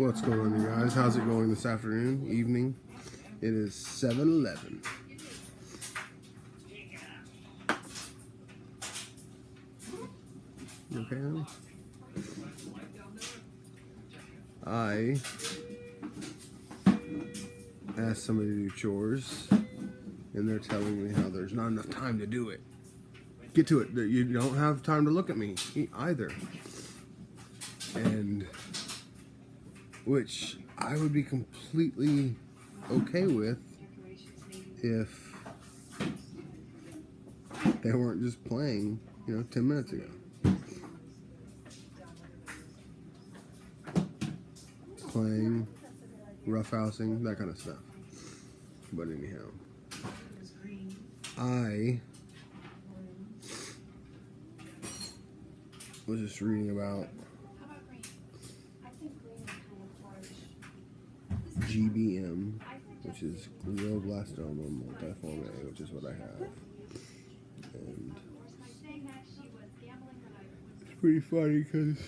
What's going on, you guys? How's it going this afternoon, evening? It is 7:11. You okay, honey? I asked somebody to do chores, and they're telling me how there's not enough time to do it. Get to it. You don't have time to look at me either. And which I would be completely okay with if they weren't just playing, 10 minutes ago. Playing, roughhousing, that kind of stuff. But anyhow, I was just reading about GBM, which is glioblastoma multiforme A, which is what I have. And it's pretty funny because,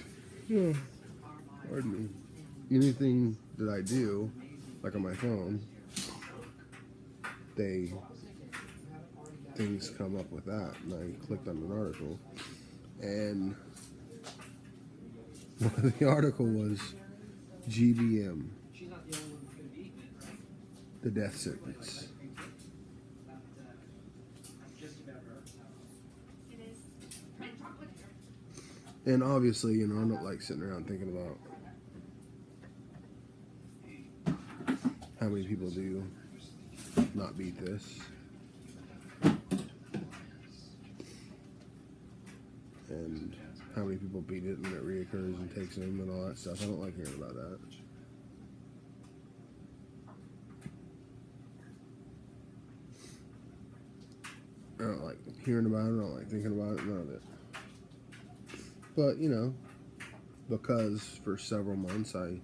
pardon me, anything that I do, like on my phone, things come up with that. And I clicked on an article, and the article was GBM, the death sentence. And obviously, I don't like sitting around thinking about how many people do not beat this. And how many people beat it and it reoccurs and takes them and all that stuff. I don't like hearing about that. I don't like hearing about it. I don't like thinking about it. None of it. But, because for several months I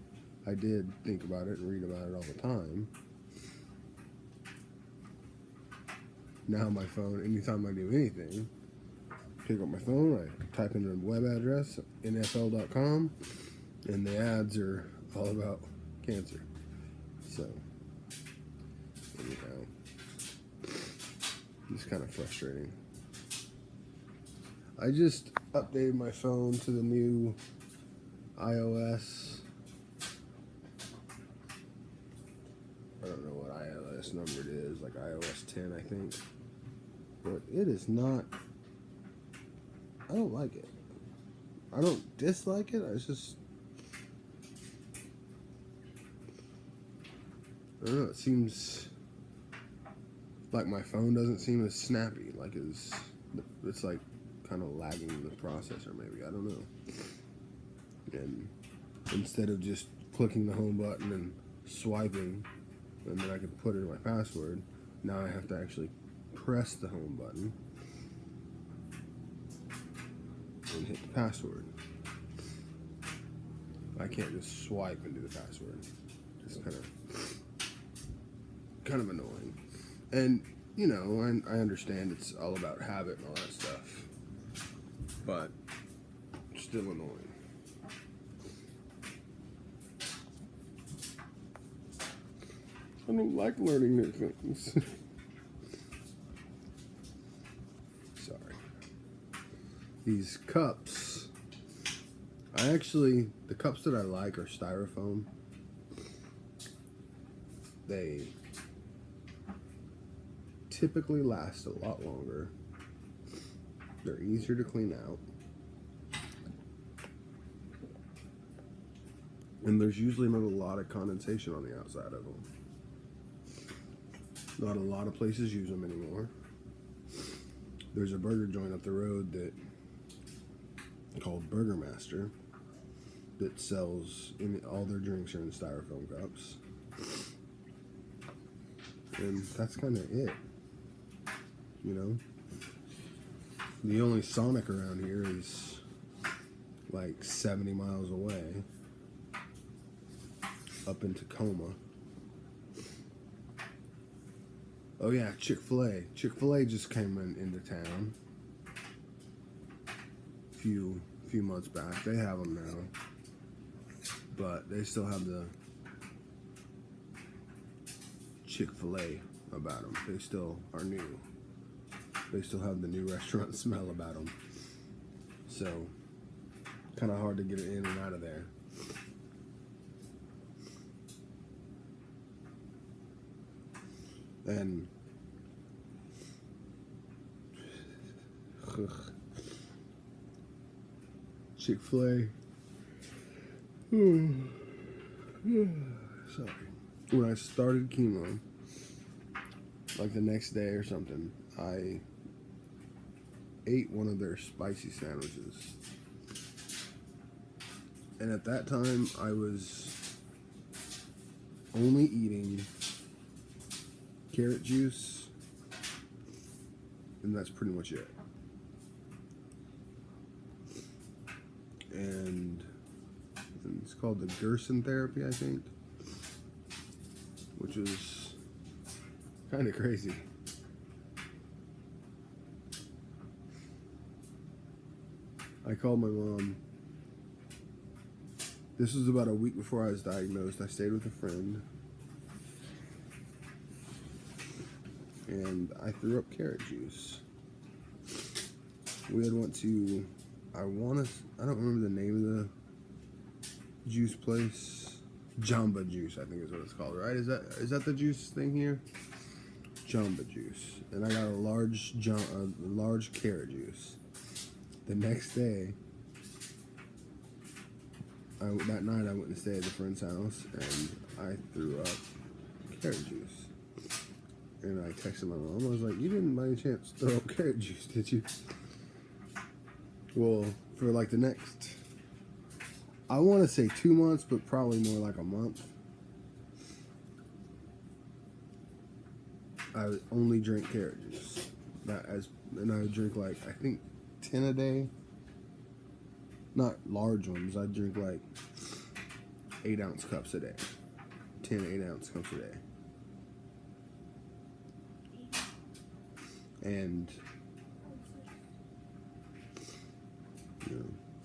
did think about it and read about it all the time. Now my phone, anytime I do anything, pick up my phone, I type in a web address, nfl.com, and the ads are all about cancer. So, anyhow, it's kind of frustrating. I just updated my phone to the new iOS. I don't know what iOS number it is, like iOS 10, I think. But it is not. I don't like it. I don't dislike it. It's just, I don't know. It seems like my phone doesn't seem as snappy. Like it's like kind of lagging the processor. Maybe, I don't know. And instead of just clicking the home button and swiping, and then I can put in my password, now I have to actually press the home button and hit the password. I can't just swipe and do the password. It's kind of annoying. And I understand it's all about habit and all that stuff, but it's still annoying. I don't like learning new things. Sorry. These cups, the cups that I like are styrofoam. They typically last a lot longer. They're easier to clean out. And there's usually not a lot of condensation on the outside of them. Not a lot of places use them anymore. There's a burger joint up the road called Burger Master that sells all their drinks are in styrofoam cups. And that's kind of it. The only Sonic around here is like 70 miles away, up in Tacoma. Oh yeah, Chick-fil-A. Chick-fil-A just came into town a few months back. They have them now. but they still have the Chick-fil-A about them. They still are new. They still have the new restaurant smell about them. So, kind of hard to get it in and out of there. And Chick-fil-A. Sorry. When I started chemo, like the next day or something, I ate one of their spicy sandwiches. And at that time, I was only eating carrot juice, and that's pretty much it. And it's called the Gerson therapy, I think, which is kind of crazy. I called my mom. This was about a week before I was diagnosed. I stayed with a friend, and I threw up carrot juice. We had went to, I don't remember the name of the juice place. Jamba Juice, I think is what it's called, right? Is that the juice thing here? Jamba Juice. And I got a large carrot juice. The next day, that night I went and stayed at a friend's house, and I threw up carrot juice. And I texted my mom. I was like, "You didn't by any chance throw up carrot juice, did you?" Well, for like the next, I want to say 2 months, but probably more like a month, I would only drink carrot juice. And I would drink like, I think 10 a day. Not large ones. I'd drink like 8-ounce cups a day. 10 8-ounce cups a day. And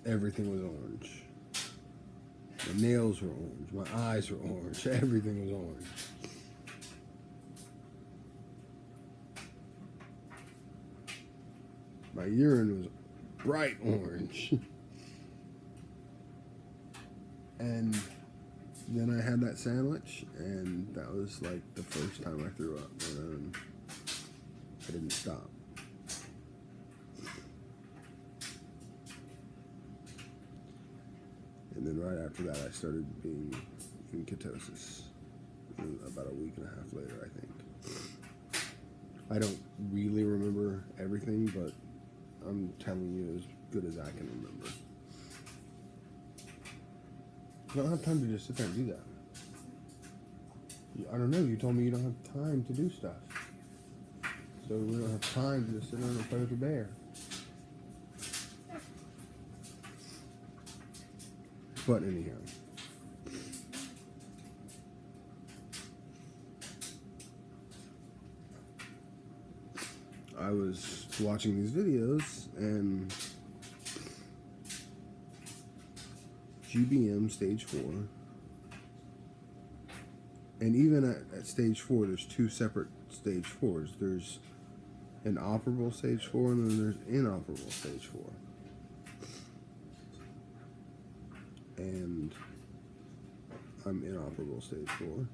everything was orange. My nails were orange. My eyes were orange. Everything was orange. My urine was bright orange. And then I had that sandwich, and that was like the first time I threw up. And I didn't stop. And then right after that, I started being in ketosis. About a week and a half later, I think. I don't really remember everything, but I'm telling you as good as I can remember. I don't have time to just sit there and do that. I don't know, you told me you don't have time to do stuff. So we don't have time to just sit there and play with the bear. But anyhow. I was watching these videos, and GBM stage 4, and even at stage 4, there's 2 separate stage 4s. There's an operable stage 4, and then there's inoperable stage 4. And I'm inoperable stage 4.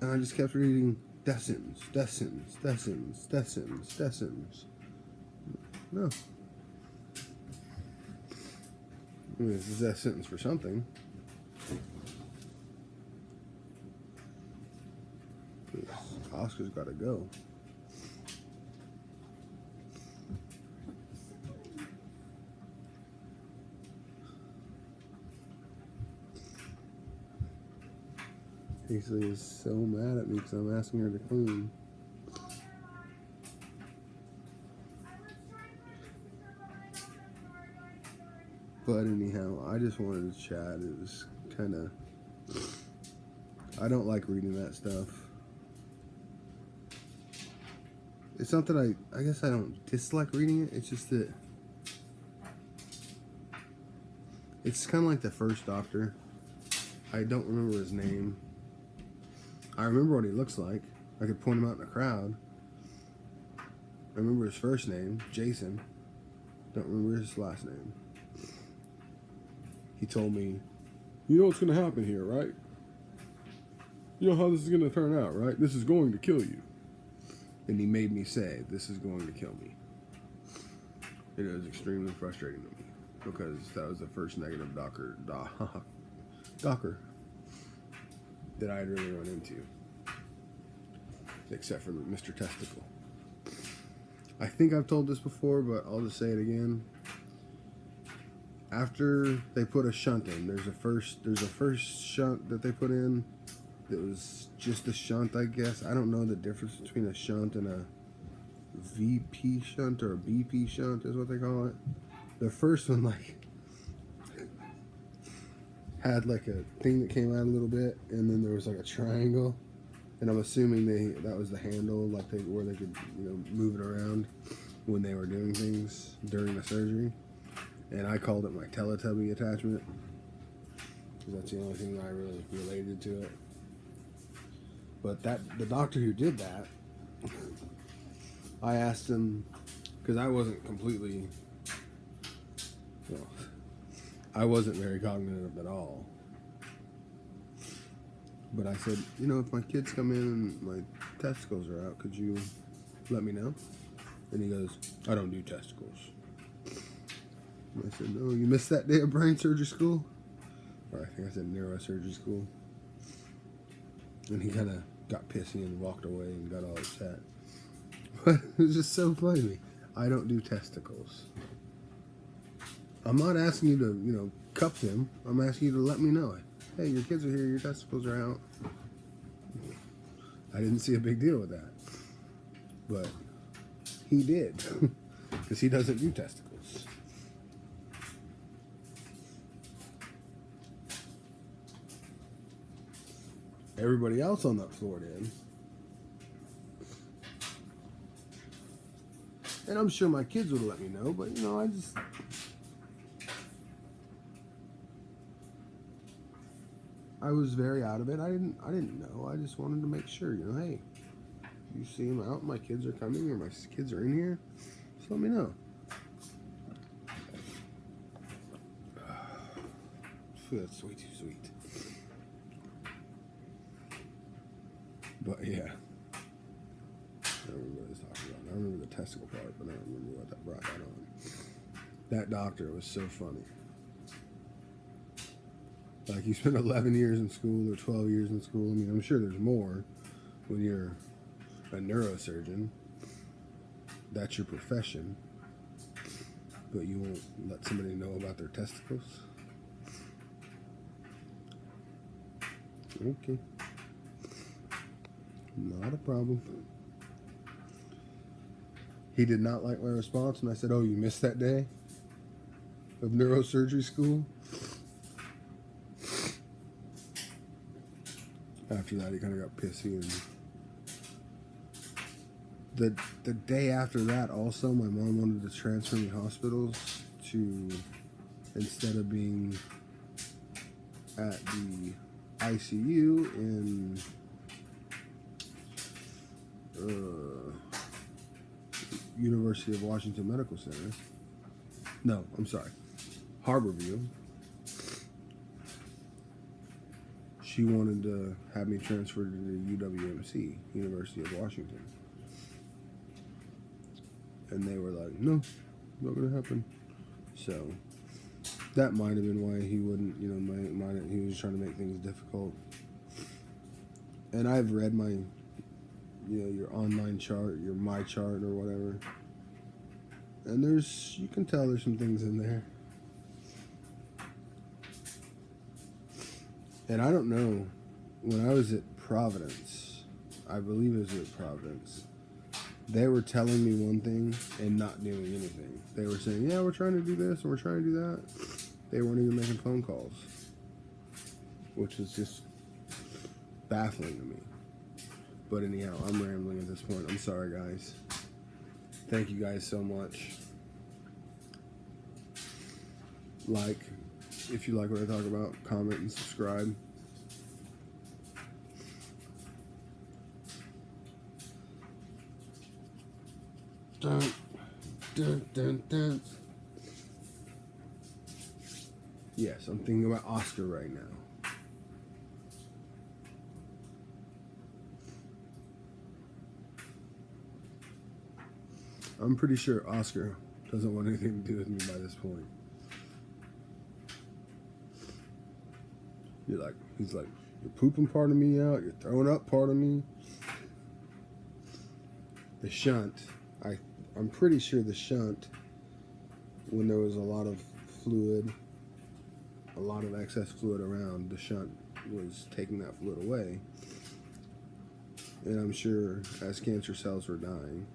And I just kept reading death sentence, death sentence, death sentence, death sentence, death sentence. No. I mean, this is a death sentence for something. Oscar's got to go. Paisley is so mad at me because I'm asking her to clean. But anyhow, I just wanted to chat. It was kind of... I don't like reading that stuff. It's not that I guess I don't dislike reading it. It's just that It's kind of like the first doctor. I don't remember his name. I remember what he looks like. I could point him out in the crowd. I remember his first name, Jason. Don't remember his last name. He told me, you know what's going to happen here, right? You know how this is going to turn out, right? This is going to kill you. And he made me say, this is going to kill me. And it was extremely frustrating to me because that was the first negative docker that I had really run into. Except for Mr. Testicle. I think I've told this before, but I'll just say it again. After they put a shunt in, there's a first shunt that they put in that was just a shunt, I guess. I don't know the difference between a shunt and a VP shunt or a BP shunt is what they call it. The first one had like a thing that came out a little bit, and then there was like a triangle, and I'm assuming that was the handle, where they could move it around when they were doing things during the surgery. And I called it my Teletubby attachment because that's the only thing that I really related to it. But the doctor who did that, I asked him, because I wasn't completely, I wasn't very cognitive at all. But I said, if my kids come in and my testicles are out, could you let me know? And he goes, I don't do testicles. And I said, no, you missed that day of brain surgery school? Or I think I said neurosurgery school. And he kind of got pissy and walked away and got all upset. But it was just so funny to me. I don't do testicles. I'm not asking you to, cup them. I'm asking you to let me know. Hey, your kids are here, your testicles are out. I didn't see a big deal with that. But he did. Because he doesn't do testicles. Everybody else on that floor did. And I'm sure my kids would have let me know, but I was very out of it. I didn't know. I just wanted to make sure, hey, you see them out, my kids are coming, or my kids are in here, just let me know. That's way too sweet. But yeah, I don't remember what I was talking about. I remember the testicle part, but I don't remember what that brought that on. That doctor was so funny. Like, you spent 11 years in school or 12 years in school. I mean, I'm sure there's more when you're a neurosurgeon. That's your profession. But you won't let somebody know about their testicles? Okay. Not a problem. He did not like my response, and I said, oh, you missed that day of neurosurgery school? After that, he kind of got pissy. And the day after that, also, my mom wanted to transfer me hospitals to, instead of being at the ICU in University of Washington Medical Center. No, I'm sorry, Harborview. She wanted to have me transferred to the UWMC, University of Washington. And they were like, no, not going to happen. So that might have been why he wouldn't, he was trying to make things difficult. And I've read my, your online chart, your my chart or whatever. And you can tell there's some things in there. And I don't know, when I was at Providence, I believe it was at Providence, they were telling me one thing and not doing anything. They were saying, yeah, we're trying to do this and we're trying to do that. They weren't even making phone calls, which is just baffling to me. But anyhow, I'm rambling at this point. I'm sorry, guys. Thank you guys so much. Like, If you like what I talk about, comment and subscribe. Dun, dun, dun, dun. Yes, I'm thinking about Oscar right now. I'm pretty sure Oscar doesn't want anything to do with me by this point. He's like, you're pooping part of me out, you're throwing up part of me. The shunt, I'm pretty sure the shunt, when there was a lot of fluid, a lot of excess fluid around, the shunt was taking that fluid away. And I'm sure as cancer cells were dying,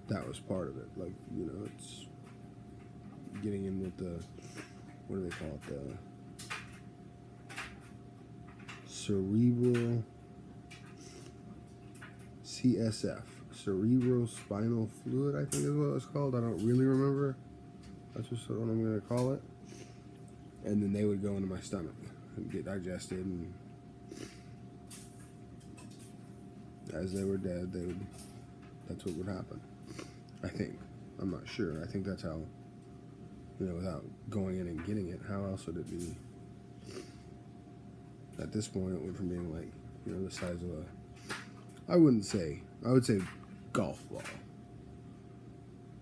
that was part of it. Like, you know, it's getting in with the, what do they call it, the cerebral, CSF, cerebral spinal fluid, I think is what it's called. I don't really remember. That's just what I'm going to call it. And then they would go into my stomach and get digested, and as they were dead, that's what would happen. I think. I'm not sure. I think that's how, you know, without going in and getting it, how else would it be? At this point, it went from being like, you know, the size of I would say golf ball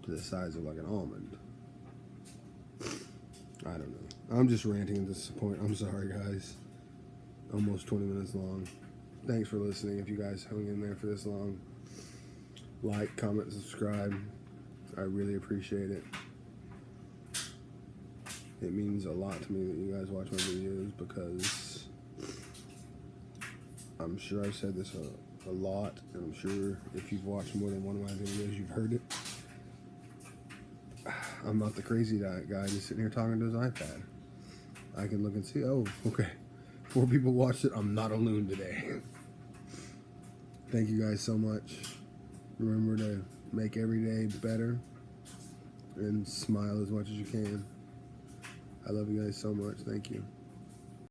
to the size of like an almond. I don't know. I'm just ranting at this point. I'm sorry, guys. Almost 20 minutes long. Thanks for listening. If you guys hung in there for this long, like, comment, subscribe. I really appreciate it. It means a lot to me that you guys watch my videos, because I'm sure I've said this a lot, and I'm sure if you've watched more than one of my videos, you've heard it. I'm not the crazy guy just sitting here talking to his iPad. I can look and see, oh, okay, 4 people watched it. I'm not a loon today. Thank you guys so much. Remember to make every day better and smile as much as you can. I love you guys so much. Thank you.